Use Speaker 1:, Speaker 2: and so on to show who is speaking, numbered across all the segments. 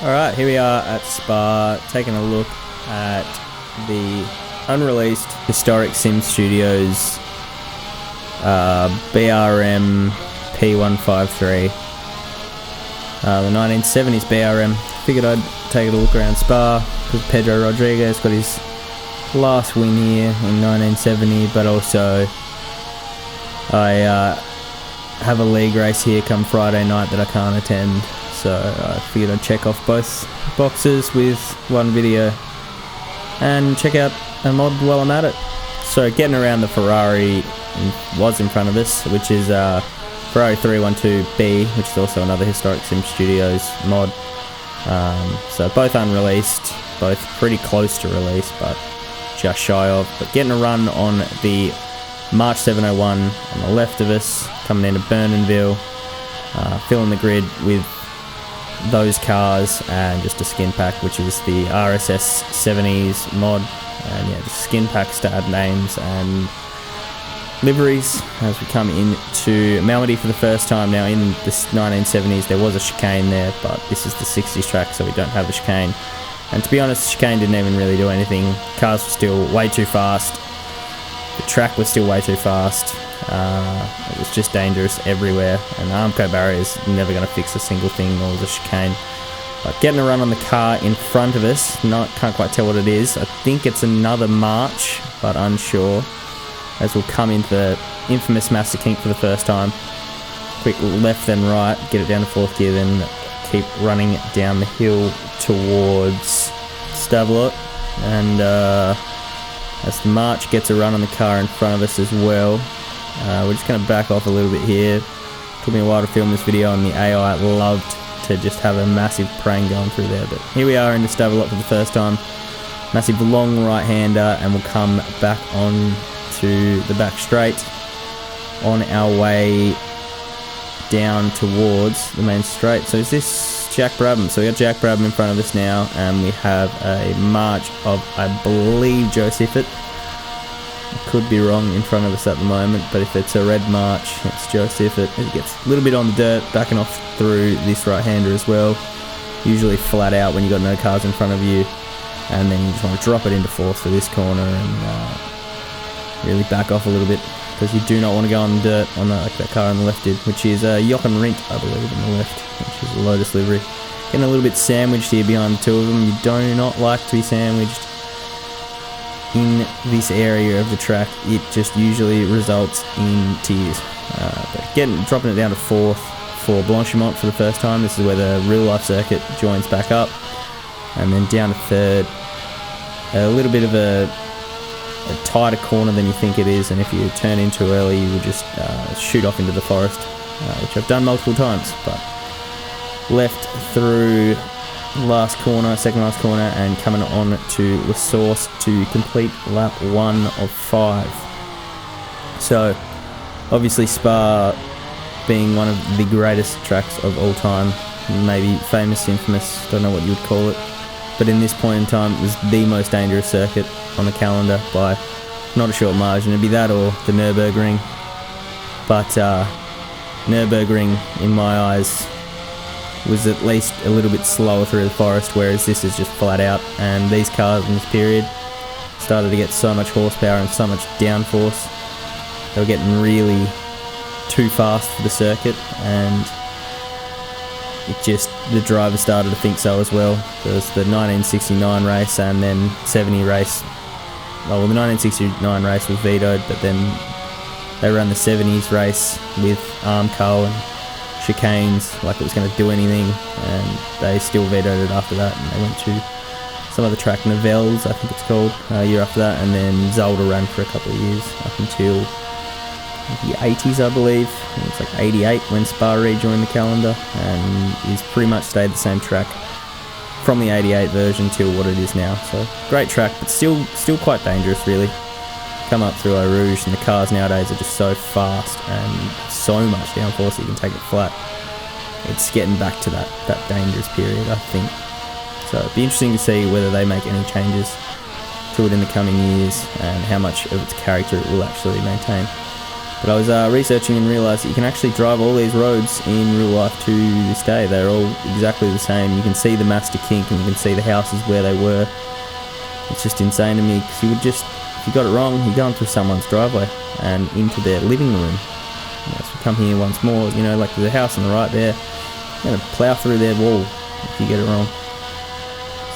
Speaker 1: Alright, here we are at Spa, taking a look at the unreleased Historic Sim Studios BRM P153, the 1970s BRM. Figured I'd take a look around Spa because Pedro Rodriguez got his last win here in 1970, but also I have a league race here come Friday night that I can't attend, so I figured I'd check off both boxes with one video and check out a mod while I'm at it. So getting around the Ferrari was in front of us, which is Ferrari 312B, which is also another Historic Sim Studios mod. So both unreleased, both pretty close to release, but just shy of. But getting a run on the March 701 on the left of us, coming into Bernonville, filling the grid with those cars and just a skin pack, which is the RSS 70s mod. And yeah, the skin packs to add names and liveries as we come into Malmedy for the first time. Now in the 1970s there was a chicane there, but this is the 60s track, so we don't have the chicane. And to be honest, the chicane didn't even really do anything. Cars were still way too fast. The track was still way too fast. It was just dangerous everywhere, and the Armco barrier is never going to fix a single thing, nor the chicane. But getting a run on the car in front of us, can't quite tell what it is. I think it's another March, but unsure, as we'll come into the infamous Master Kink for the first time. Quick left then right, get it down to fourth gear, then keep running down the hill towards Stavelot. And as the March gets a run on the car in front of us as well, we're just going to back off a little bit here. Took me a while to film this video, and the AI loved to just have a massive praying going through there. But here we are in the Stavelot for the first time. Massive long right-hander, and we'll come back on to the back straight on our way down towards the main straight. So is this Jack Brabham? So we got Jack Brabham in front of us now, and we have a March of, I believe, Joe Siffert. I could be wrong in front of us at the moment, but if it's a red March, it's Joe Siffert. It gets a little bit on the dirt, backing off through this right-hander as well. Usually flat out when you've got no cars in front of you, and then you just want to drop it into fourth for this corner and really back off a little bit, because you do not want to go on the dirt on like that car on the left did, which is Jochen Rindt, I believe, on the left, which is a Lotus livery. Getting a little bit sandwiched here behind the two of them. You do not like to be sandwiched in this area of the track. It just usually results in tears. But dropping it down to fourth for Blanchimont for the first time. This is where the real life circuit joins back up, and then down to third. A little bit of a tighter corner than you think it is, and if you turn in too early you will just shoot off into the forest, which I've done multiple times. But left through last corner, second last corner, and coming on to La Source to complete lap 1 of 5. So obviously Spa being one of the greatest tracks of all time, maybe famous, infamous, don't know what you would call it, but in this point in time it was the most dangerous circuit on the calendar by not a short margin. It'd be that or the Nürburgring, but Nürburgring in my eyes was at least a little bit slower through the forest, whereas this is just flat out. And these cars in this period started to get so much horsepower and so much downforce. They were getting really too fast for the circuit, and the driver started to think so as well. There was the 1969 race and then 70 race. Well, the 1969 race was vetoed, but then they ran the 70s race with Armco and chicanes like it was going to do anything, and they still vetoed it after that, and they went to some other track, Nivelles I think it's called, a year after that, and then Zolder ran for a couple of years up until the 80s I believe. It's like 88 when Spa rejoined the calendar, and he's pretty much stayed the same track from the 88 version till what it is now. So great track, but still quite dangerous really. Come up through Eau Rouge, and the cars nowadays are just so fast and so much downforce that you can take it flat. It's getting back to that dangerous period, I think. So it'd be interesting to see whether they make any changes to it in the coming years and how much of its character it will actually maintain. But I was researching and realised that you can actually drive all these roads in real life to this day. They're all exactly the same. You can see the Master Kink and you can see the houses where they were. It's just insane to me, because you would just, if you got it wrong, you're going through someone's driveway and into their living room. So come here once more, you know, like there's a house on the right there, you're going to plough through their wall if you get it wrong.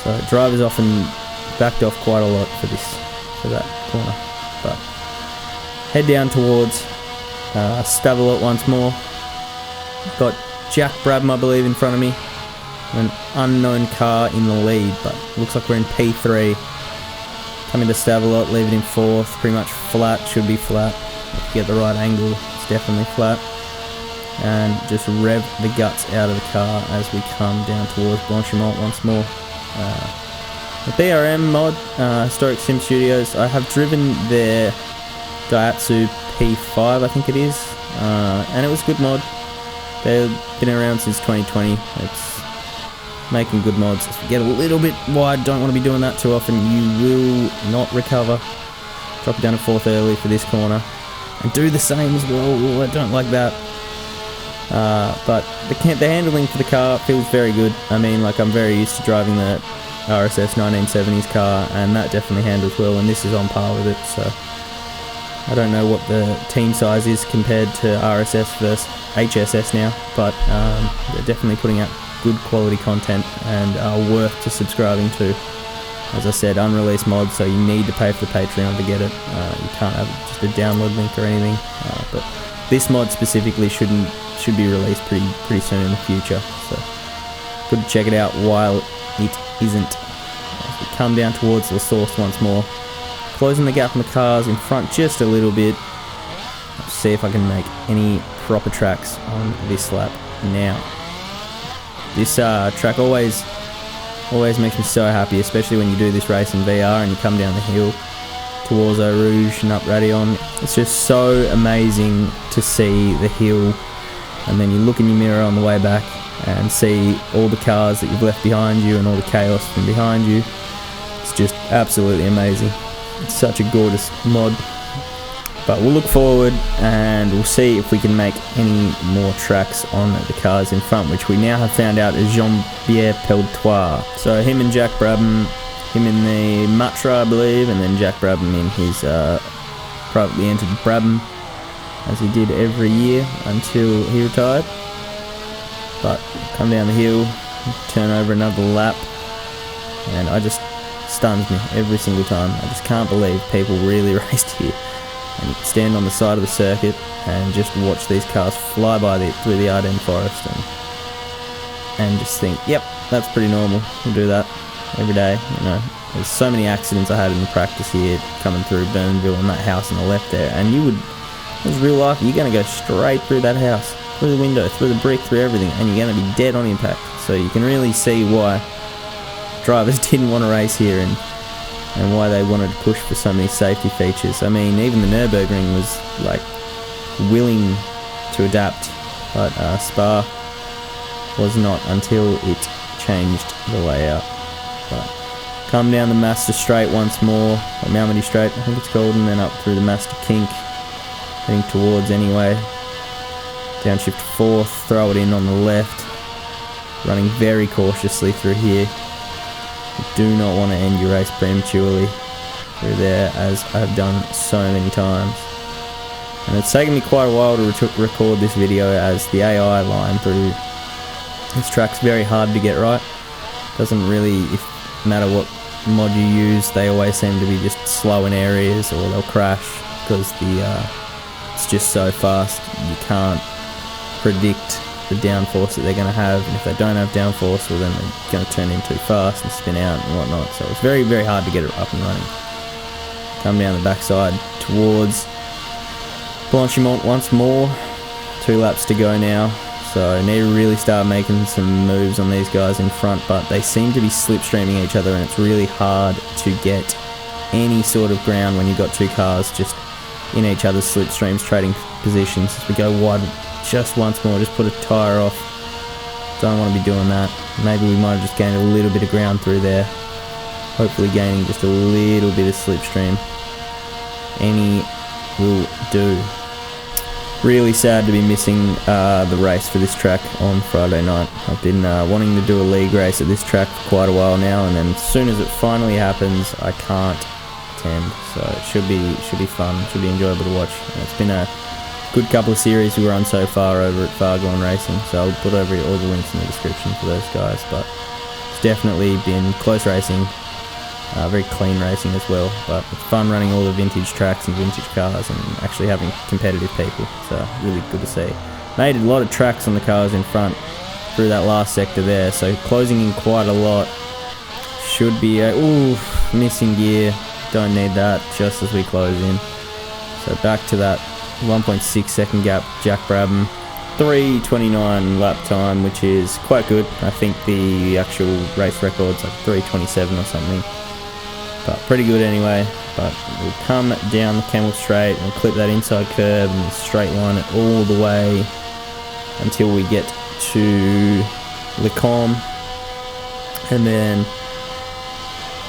Speaker 1: So drivers often backed off quite a lot for that corner. But head down towards Stavelot once more. Got Jack Brabham, I believe, in front of me. An unknown car in the lead, but looks like we're in P3. Coming to Stavelot, leave it in 4th, pretty much flat, should be flat. If you get the right angle, it's definitely flat. And just rev the guts out of the car as we come down towards Blanchimont once more. The BRM mod, Historic Sim Studios, I have driven their Daihatsu P5, I think it is, and it was a good mod. They've been around since 2020. It's making good mods. If you get a little bit wide, don't want to be doing that too often, you will not recover. Drop it down to 4th early for this corner, and do the same as well. Ooh, I don't like that. But the handling for the car feels very good. I mean, like, I'm very used to driving the RSS 1970s car, and that definitely handles well, and this is on par with it. So I don't know what the team size is compared to RSS versus HSS now, but they're definitely putting out good quality content and are worth to subscribing to. As I said, unreleased mods, so you need to pay for the Patreon to get it. You can't have just a download link or anything. But this mod specifically should be released pretty soon in the future. So good to check it out while it isn't. As we come down towards La Source once more, closing the gap on the cars in front just a little bit. Let's see if I can make any proper tracks on this lap now. This track always makes me so happy, especially when you do this race in VR and you come down the hill towards Eau Rouge and up Radillon. It's just so amazing to see the hill, and then you look in your mirror on the way back and see all the cars that you've left behind you and all the chaos from behind you. It's just absolutely amazing. It's such a gorgeous mod. But we'll look forward and we'll see if we can make any more tracks on the cars in front, which we now have found out is Jean-Pierre Peltois. So him and Jack Brabham, him in the Matra, I believe, and then Jack Brabham in his privately entered Brabham, as he did every year until he retired. But come down the hill, turn over another lap, and it just stuns me every single time. I just can't believe people really raced here. And you can stand on the side of the circuit and just watch these cars fly by through the Ardennes forest and just think, yep, that's pretty normal. We'll do that every day. You know, there's so many accidents I had in the practice here coming through Burnville and that house on the left there, and it was real life. You're going to go straight through that house, through the window, through the brick, through everything, and you're going to be dead on impact. So you can really see why drivers didn't want to race here and why they wanted to push for so many safety features. I mean, even the Nürburgring was like willing to adapt, but Spa was not until it changed the layout. But come down the Master Straight once more, or Malmedy Straight I think it's called, and then up through the Master Kink, heading towards anyway. Downshift 4th, throw it in on the left, running very cautiously through here. You do not want to end your race prematurely through there, as I have done so many times. And it's taken me quite a while to record this video, as the AI line through this track's very hard to get right. Doesn't really matter what mod you use, they always seem to be just slow in areas, or they'll crash because it's just so fast. You can't predict the downforce that they're going to have, and if they don't have downforce, well then they're going to turn in too fast and spin out and whatnot. So it's very, very hard to get it up and running. Come down the backside towards Blanchimont once more. 2 laps to go now, so I need to really start making some moves on these guys in front, but they seem to be slipstreaming each other, and it's really hard to get any sort of ground when you've got 2 cars just in each other's slipstreams, trading positions. As we go wide just once more, just put a tyre off. Don't want to be doing that. Maybe we might have just gained a little bit of ground through there. Hopefully gaining just a little bit of slipstream. Any will do. Really sad to be missing the race for this track on Friday night. I've been wanting to do a league race at this track for quite a while now, and then as soon as it finally happens, I can't attend. So it should be fun, should be enjoyable to watch. And it's been a good couple of series we were on so far over at Far Gone Racing, so I'll put over all the links in the description for those guys. But it's definitely been close racing. Very clean racing as well, but it's fun running all the vintage tracks and vintage cars and actually having competitive people, so really good to see. Made a lot of tracks on the cars in front through that last sector there, so closing in quite a lot. Should be missing gear, don't need that just as we close in. So back to that 1.6 second gap, Jack Brabham, 3:29 lap time, which is quite good. I think the actual race record's like 3:27 or something. But pretty good anyway. But we'll come down the Camel Straight and clip that inside curve and straight line it all the way until we get to Le Com, and then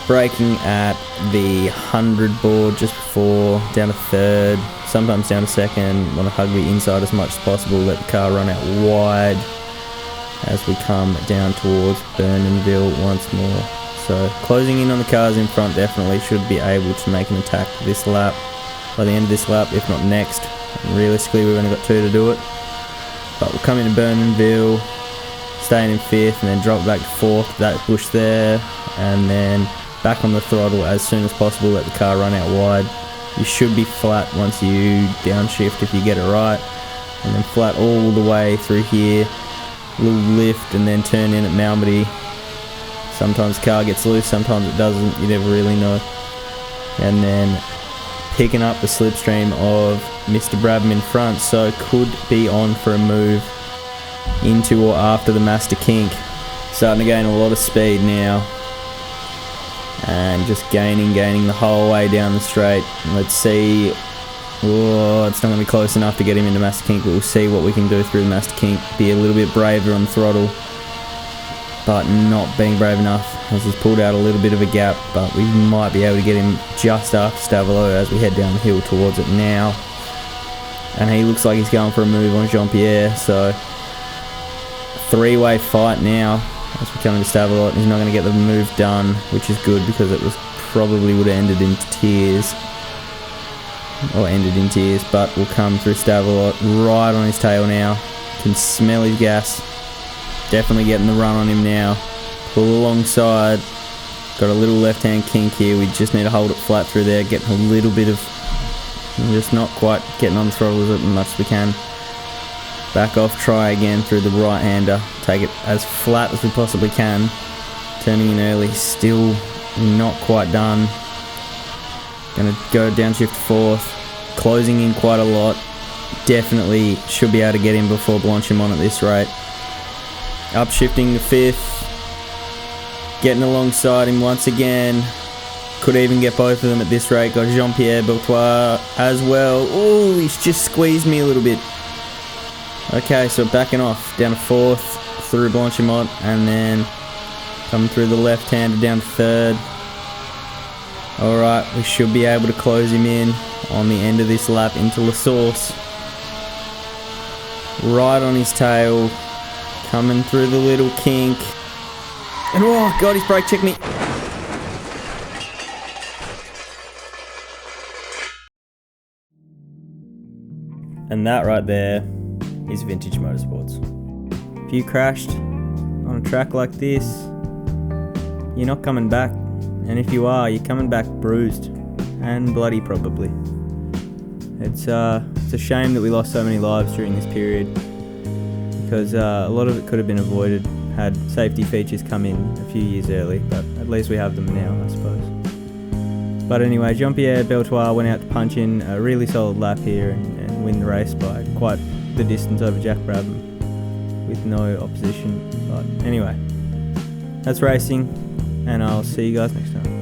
Speaker 1: braking at the 100 board just before, down to third, sometimes down to second. Want to hug the inside as much as possible, let the car run out wide as we come down towards Burnhamville once more. So closing in on the cars in front, definitely should be able to make an attack this lap, by the end of this lap, if not next. And realistically, we've only got 2 to do it. But we'll come into Burnhamville, staying in 5th, and then drop back to 4th, that bush there, and then back on the throttle as soon as possible, let the car run out wide. You should be flat once you downshift if you get it right, and then flat all the way through here, little lift, and then turn in at Malmedy. Sometimes the car gets loose, sometimes it doesn't, you never really know. And then picking up the slipstream of Mr. Brabham in front, so could be on for a move into or after the Master Kink. Starting to gain a lot of speed now, and just gaining the whole way down the straight. Let's see. Oh, it's not going to be close enough to get him into Master Kink, but we'll see what we can do through the Master Kink. Be a little bit braver on the throttle, but not being brave enough as he's pulled out a little bit of a gap, but we might be able to get him just after Stavolo as we head down the hill towards it now. And he looks like he's going for a move on Jean-Pierre, so 3-way fight now as we come into Stavolo. He's not going to get the move done, which is good because it was probably would have ended in tears, but we'll come through Stavolo right on his tail now. Can smell his gas. Definitely getting the run on him now. Pull alongside. Got a little left-hand kink here. We just need to hold it flat through there. Getting a little bit of... just not quite getting on the throttle as much as we can. Back off, try again through the right-hander. Take it as flat as we possibly can. Turning in early. Still not quite done. Gonna go downshift to 4th. Closing in quite a lot. Definitely should be able to get him before Blanchimont at this rate. Upshifting to 5th, getting alongside him once again. Could even get both of them at this rate. Got Jean-Pierre Beltois as well. Oh, he's just squeezed me a little bit. Okay, so backing off down to 4th through Blanchimont, and then coming through the left-hander down to 3rd. Alright, we should be able to close him in on the end of this lap into La Source. Right on his tail. Coming through the little kink. And oh god, he's brake checked me. And that right there is vintage motorsports. If you crashed on a track like this, you're not coming back. And if you are, you're coming back bruised and bloody probably. It's a shame that we lost so many lives during this period, because a lot of it could have been avoided had safety features come in a few years early, but at least we have them now, I suppose. But anyway, Jean-Pierre Beltois went out to punch in a really solid lap here and win the race by quite the distance over Jack Brabham with no opposition. But anyway, that's racing, and I'll see you guys next time.